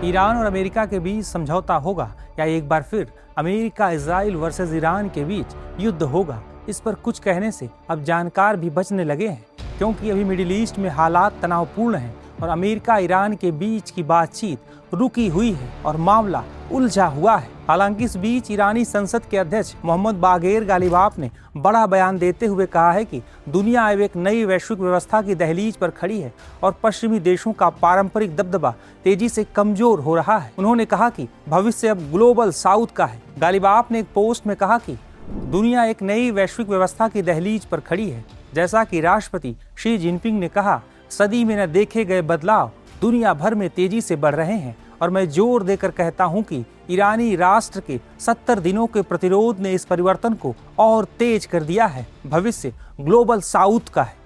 Iran और America के बीच समझौता होगा या एक बार फिर अमेरिका इजराइल वर्सेस ईरान के बीच युद्ध होगा, इस पर कुछ कहने से अब जानकार भी बचने लगे हैं, क्योंकि अभी मिडिल ईस्ट में हालात तनावपूर्ण हैं और अमेरिका ईरान के बीच की बातचीत रुकी हुई है और मामला उलझा हुआ है। हालांकि इस बीच ईरानी संसद के अध्यक्ष मोहम्मद बागेर गालिबाफ ने बड़ा बयान देते हुए कहा है कि दुनिया अब एक नई वैश्विक व्यवस्था की दहलीज पर खड़ी है और पश्चिमी देशों का पारंपरिक दबदबा तेजी से कमजोर हो रहा है। उन्होंने कहा कि भविष्य अब ग्लोबल साउथ का है। गालिबाफ ने एक पोस्ट में कहा कि दुनिया एक नई वैश्विक व्यवस्था की दहलीज पर खड़ी है। जैसा कि राष्ट्रपति शी जिनपिंग ने कहा, सदी में न देखे गए बदलाव दुनिया भर में तेजी से बढ़ रहे हैं और मैं जोर देकर कहता हूं कि ईरानी राष्ट्र के 70 दिनों के प्रतिरोध ने इस परिवर्तन को और तेज कर दिया है। भविष्य ग्लोबल साउथ का है।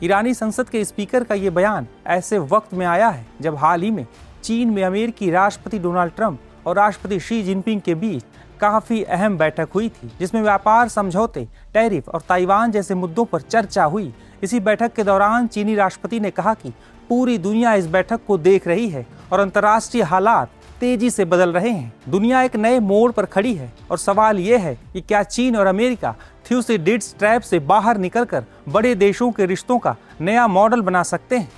ईरानी संसद के स्पीकर का ये बयान ऐसे वक्त में आया है जब हाल ही में चीन में अमेरिकी राष्ट्रपति डोनाल्ड ट्रंप और राष्ट्रपति शी जिनपिंग के बीच काफी अहम बैठक हुई थी, जिसमें व्यापार समझौते, टैरिफ और ताइवान जैसे मुद्दों पर चर्चा हुई। इसी बैठक के दौरान चीनी राष्ट्रपति ने कहा कि पूरी दुनिया इस बैठक को देख रही है और अंतर्राष्ट्रीय हालात तेजी से बदल रहे हैं। दुनिया एक नए मोड़ पर खड़ी है और सवाल यह है कि क्या चीन और अमेरिका थ्यूसिडिड्स ट्रैप से बाहर निकलकर बड़े देशों के रिश्तों का नया मॉडल बना सकते हैं।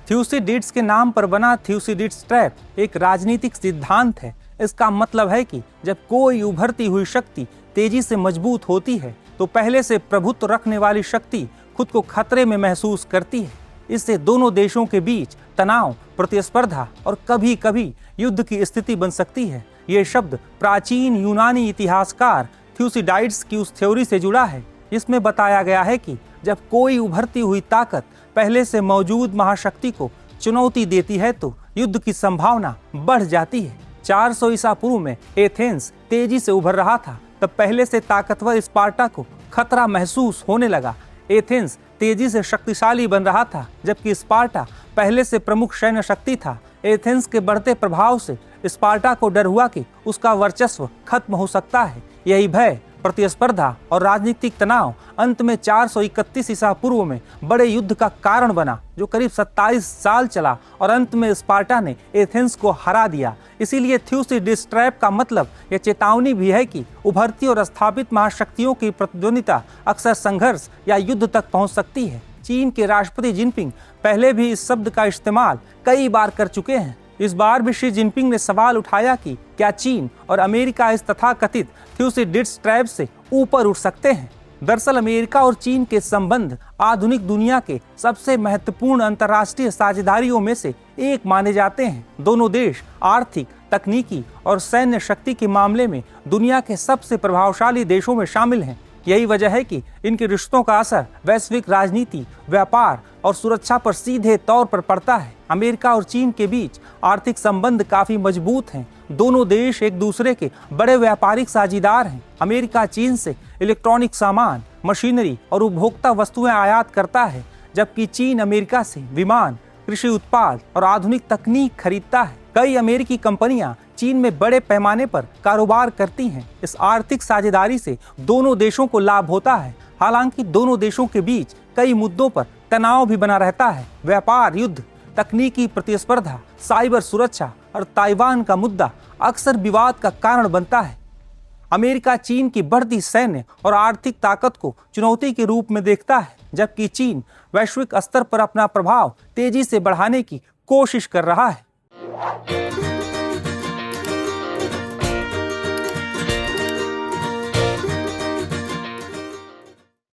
थ्यूसिडिड्स के नाम पर बना थ्यूसिडिड्स ट्रैप एक राजनीतिक सिद्धांत है। इसका मतलब है कि जब कोई उभरती हुई शक्ति तेजी से मजबूत होती है तो पहले से प्रभुत्व रखने वाली शक्ति खुद को खतरे में महसूस करती है। इससे दोनों देशों के बीच तनाव, प्रतिस्पर्धा और कभी कभी युद्ध की स्थिति बन सकती है। ये शब्द प्राचीन यूनानी इतिहासकार थ्यूसिडाइड्स की उस थ्योरी से जुड़ा है, जिसमें बताया गया है कि जब कोई उभरती हुई ताकत पहले से मौजूद महाशक्ति को चुनौती देती है तो युद्ध की संभावना बढ़ जाती है। 400 ईसा पूर्व में एथेंस तेजी से उभर रहा था, तब पहले से ताकतवर स्पार्टा को खतरा महसूस होने लगा। एथेंस तेजी से शक्तिशाली बन रहा था, जबकि स्पार्टा पहले से प्रमुख सैन्य शक्ति था। एथेंस के बढ़ते प्रभाव से स्पार्टा को डर हुआ कि उसका वर्चस्व खत्म हो सकता है। यही भय, प्रतिस्पर्धा और राजनीतिक तनाव अंत में 431 ईसा पूर्व में बड़े युद्ध का कारण बना, जो करीब 27 साल चला और अंत में स्पार्टा ने एथेंस को हरा दिया। इसीलिए थ्यूसिडिड्स ट्रैप का मतलब यह चेतावनी भी है कि उभरती और स्थापित महाशक्तियों की प्रतिद्वंदिता अक्सर संघर्ष या युद्ध तक पहुंच सकती है। चीन के राष्ट्रपति जिनपिंग पहले भी इस शब्द का इस्तेमाल कई बार कर चुके हैं। इस बार भी शी जिनपिंग ने सवाल उठाया कि क्या चीन और अमेरिका इस तथाकथित थ्यूसिडिड्स ट्रैप से ऊपर उठ सकते हैं। दरअसल अमेरिका और चीन के संबंध आधुनिक दुनिया के सबसे महत्वपूर्ण अंतर्राष्ट्रीय साझेदारियों में से एक माने जाते हैं। दोनों देश आर्थिक, तकनीकी और सैन्य शक्ति के मामले में दुनिया के सबसे प्रभावशाली देशों में शामिल हैं। यही वजह है कि इनके रिश्तों का असर वैश्विक राजनीति, व्यापार और सुरक्षा पर सीधे तौर पर पड़ता है। अमेरिका और चीन के बीच आर्थिक संबंध काफी मजबूत हैं। दोनों देश एक दूसरे के बड़े व्यापारिक साझेदार हैं। अमेरिका चीन से इलेक्ट्रॉनिक सामान, मशीनरी और उपभोक्ता वस्तुएं आयात करता है, जबकि चीन अमेरिका से विमान, कृषि उत्पाद और आधुनिक तकनीक खरीदता है। कई अमेरिकी कंपनियां चीन में बड़े पैमाने पर कारोबार करती हैं। इस आर्थिक साझेदारी से दोनों देशों को लाभ होता है। हालांकि दोनों देशों के बीच कई मुद्दों पर तनाव भी बना रहता है। व्यापार युद्ध, तकनीकी प्रतिस्पर्धा, साइबर सुरक्षा और ताइवान का मुद्दा अक्सर विवाद का कारण बनता है। अमेरिका चीन की बढ़ती सैन्य और आर्थिक ताकत को चुनौती के रूप में देखता है, जबकि चीन वैश्विक स्तर पर अपना प्रभाव तेजी से बढ़ाने की कोशिश कर रहा है।